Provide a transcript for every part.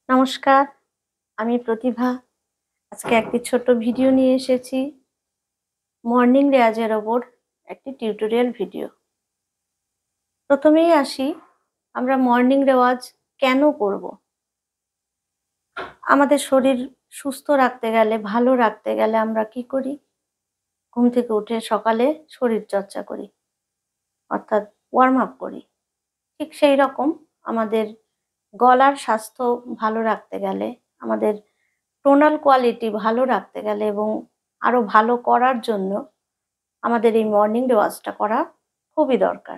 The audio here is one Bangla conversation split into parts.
নমস্কার, আমি প্রতিভা। আজকে একটি ছোট্ট ভিডিও নিয়ে এসেছি। মর্নিং রেওয়াজের ওপর একটি টিউটোরিয়াল ভিডিও। প্রথমেই আসি, আমরা মর্নিং রেওয়াজ কেন করব? আমাদের শরীর সুস্থ রাখতে গেলে, ভালো রাখতে গেলে আমরা কি করি? ঘুম থেকে উঠে সকালে শরীর চর্চা করি, অর্থাৎ ওয়ার্ম আপ করি। ঠিক সেই রকম আমাদের গলার স্বাস্থ্য ভালো রাখতে গেলে, আমাদের টোনাল কোয়ালিটি ভালো রাখতে গেলে এবং আরো ভালো করার জন্য আমাদের এই মর্নিং রেওয়াজটা করা খুবই দরকার।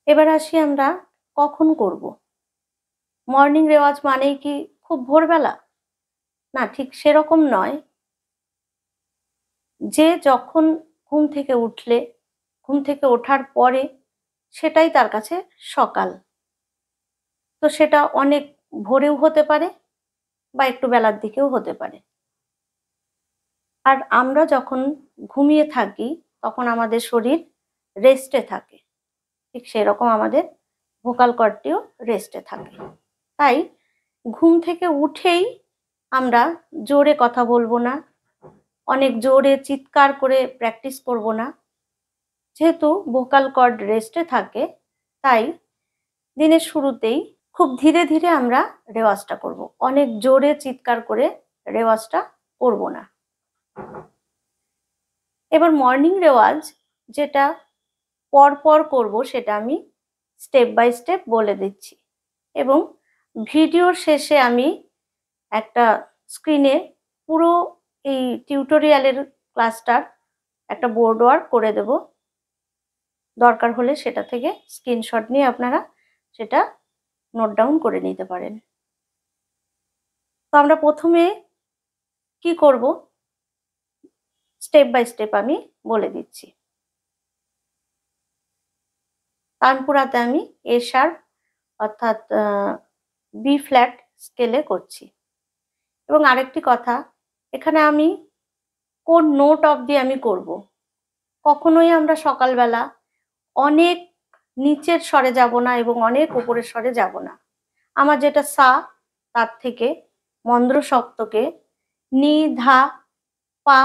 এবার আসি, আমরা কখন করব? মর্নিং রেওয়াজ মানেই কি খুব ভোরবেলা? না, ঠিক সেরকম নয়। যে যখন ঘুম থেকে উঠলে, ঘুম থেকে ওঠার পরে সেটাই তার কাছে সকাল। তো সেটা অনেক ভোরেও হতে পারে বা একটু বেলার দিকেও হতে পারে। আর আমরা যখন ঘুমিয়ে থাকি তখন আমাদের শরীর রেস্টে থাকে। ঠিক সেরকম আমাদের ভোকাল কর্ডটিও রেস্টে থাকে। তাই ঘুম থেকে উঠেই আমরা জোরে কথা বলবো না, অনেক জোরে চিৎকার করে প্র্যাকটিস করব না। যেহেতু ভোকাল কর্ড রেস্টে থাকে, তাই দিনের শুরুতেই খুব ধীরে ধীরে আমরা রেওয়াজটা করব। অনেক জোরে চিৎকার করে রেওয়াজটা করব না। এবার মর্নিং রেওয়াজ যেটা পরপর করব সেটা আমি স্টেপ বাই স্টেপ বলে দিচ্ছি, এবং ভিডিওর শেষে আমি একটা স্ক্রিনে পুরো এই টিউটোরিয়ালের ক্লাসটার একটা বোর্ড ওয়ার্ক করে দেব। দরকার হলে সেটা থেকে স্ক্রিনশট নিয়ে আপনারা সেটা নোট ডাউন করে নিতে পারেন। তো আমরা প্রথমে কি করব স্টেপ বাই স্টেপ আমি বলে দিচ্ছি। তানপুরাতে আমি এ শার্প অর্থাৎ বি ফ্ল্যাট স্কেলে করছি। এবং আরেকটি কথা, এখানে আমি কোন নোট অবধি আমি করব। কখনোই আমরা সকালবেলা অনেক নিচের স্বরে যাব না এবং অনেক উপরের স্বরে যাব না। আমার যেটা সা, তার থেকে মন্দ্র সপ্তকে নি, ধা, পা,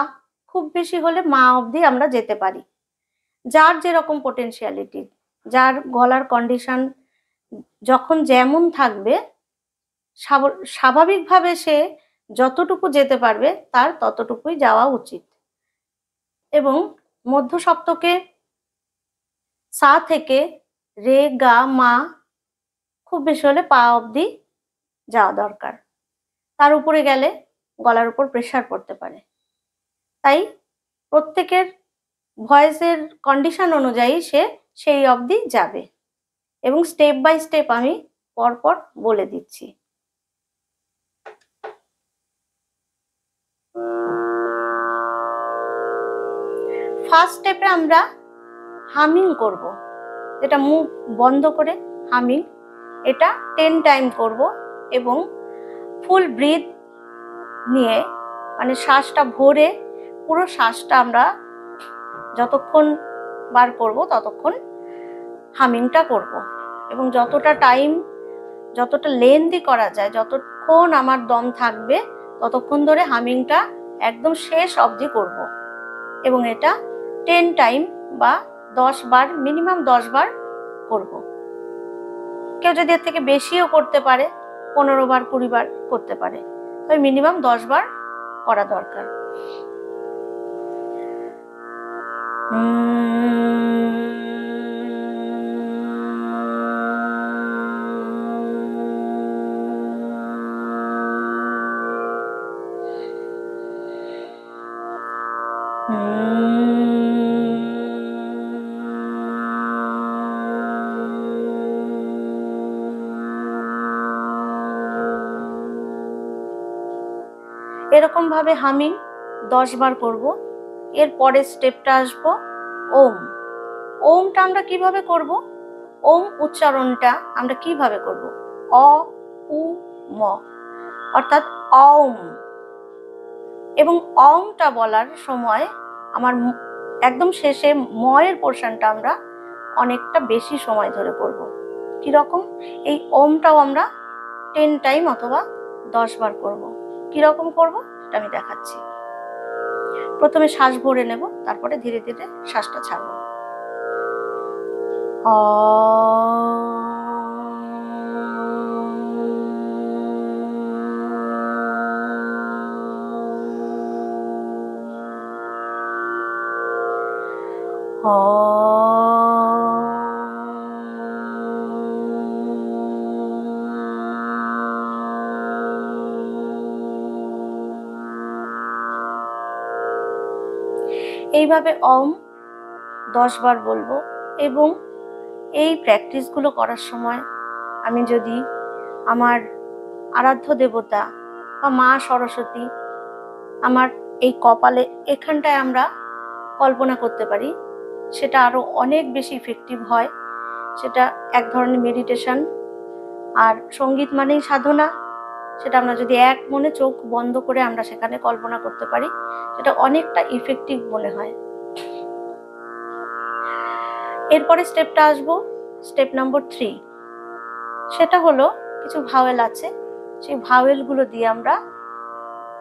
খুব বেশি হলে মা অবধি আমরা যেতে পারি। যার যেরকম পোটেনশিয়ালিটি, যার গলার কন্ডিশন যখন যেমন থাকবে, স্বাভাবিকভাবে সে যতটুকু যেতে পারবে তার ততটুকুই যাওয়া উচিত। এবং মধ্য সপ্তকে সা থেকে রে, গা, মা, খুব বেশি হলে পা অবধি যাওয়া দরকার। তার উপরে গেলে গলার উপর প্রেসার পড়তে পারে। তাই প্রত্যেকের ভয়েসের কন্ডিশন অনুযায়ী সে সেই অবধি যাবে, এবং স্টেপ বাই স্টেপ আমি পরপর বলে দিচ্ছি। ফার্স্ট স্টেপে আমরা হামিং করব, যেটা মুখ বন্ধ করে হামিং। এটা 10 টাইম করব এবং ফুল ব্রিথ নিয়ে, মানে শ্বাসটা ভরে পুরো শ্বাসটা আমরা যতক্ষণ বার করব ততক্ষণ হামিংটা করব। এবং যতটা টাইম, যতটা লেন্দি করা যায়, যতক্ষণ আমার দম থাকবে ততক্ষণ ধরে হামিংটা একদম শেষ অবধি করব। এবং এটা 10 টাইম বা 10 বার, মিনিমাম 10 বার করব। কেউ যদি এর থেকে বেশিও করতে পারে, 15 বার 20 বার করতে পারে, তবে মিনিমাম 10 বার করা দরকার। এরকম ভাবে হামিং 10 বার করব। এর পরের স্টেপটা আসবো ওম। ওমটা আমরা কিভাবে করব? ওম উচ্চারণটা আমরা কিভাবে করব? অ, উ, ম, অর্থাৎ অম। এবং অংটা বলার সময় আমার একদম শেষে ময়ের পোর্শনটা আমরা অনেকটা বেশি সময় ধরে করব। কিরকম? এই ওমটাও আমরা 10 টাইম অথবা 10 বার করব। কিরকম করব সেটা আমি দেখাচ্ছি। প্রথমে শ্বাস ভরে নেব, তারপরে ধীরে ধীরে শ্বাসটা ছাড়ব। এইভাবে ওম 10 বার বলবো। এবং এই প্র্যাকটিসগুলো করার সময় আমি যদি আমার আরাধ্য দেবতা বা মা সরস্বতী আমার এই কপালে এখানটায় আমরা কল্পনা করতে পারি, সেটা আরো অনেক বেশি ইফেক্টিভ হয়। সেটা এক ধরনের মেডিটেশন। আর সঙ্গীত মানেই সাধনা, সেটা আমরা যদি এক মনে চোখ বন্ধ করে আমরা সেখানে কল্পনা করতে পারি, সেটা অনেকটা ইফেক্টিভ মনে হয়। এরপরে স্টেপটা আসবো, স্টেপ নাম্বার 3। সেটা হলো কিছু ভাওয়েল আছে, সেই ভাওয়েলগুলো দিয়ে আমরা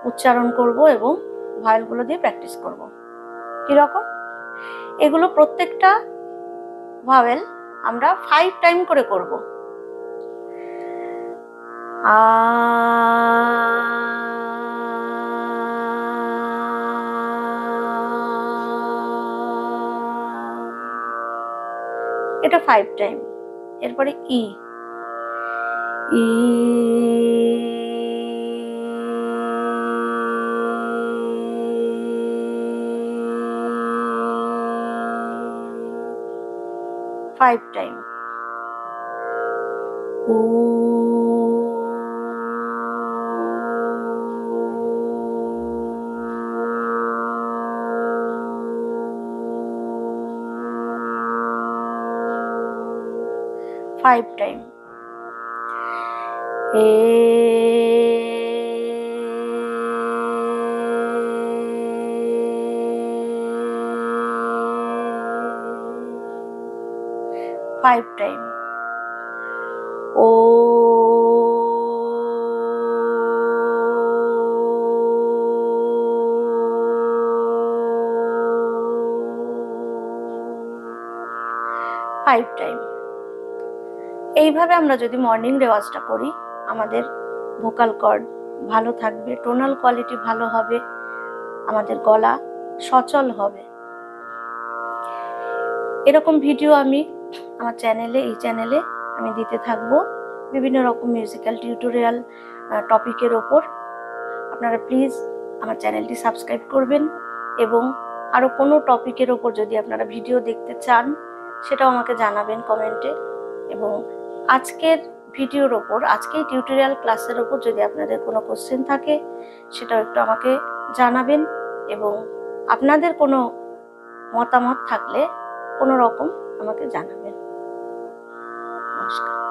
উচ্চারণ করব এবং ভাওয়েলগুলো দিয়ে প্র্যাকটিস করব। কিরকম? এগুলো প্রত্যেকটা ভাওয়েল আমরা 5 টাইম করে করব। এটা 5 টাইম। এরপরে ই, ই, 5 টাইম। ও, 5 টাইম। 5 টাইম। ও, 5 টাইম। এইভাবে আমরা যদি মর্নিং রেওয়াজটা করি, আমাদের ভোকাল কর্ড ভালো থাকবে, টোনাল কোয়ালিটি ভালো হবে, আমাদের গলা সচল হবে। এরকম ভিডিও আমি আমার চ্যানেলে, এই চ্যানেলে আমি দিতে থাকবো, বিভিন্ন রকম মিউজিক্যাল টিউটোরিয়াল টপিকের ওপর। আপনারা প্লিজ আমার চ্যানেলটি সাবস্ক্রাইব করবেন এবং আরও কোনো টপিকের ওপর যদি আপনারা ভিডিও দেখতে চান সেটাও আমাকে জানাবেন কমেন্টে। এবং আজকের ভিডিওর ওপর, আজকের টিউটোরিয়াল ক্লাসের ওপর যদি আপনাদের কোনো কোশ্চেন থাকে সেটাও একটু আমাকে জানাবেন। এবং আপনাদের কোনো মতামত থাকলে কোনো রকম আমাকে জানাবেন। নমস্কার।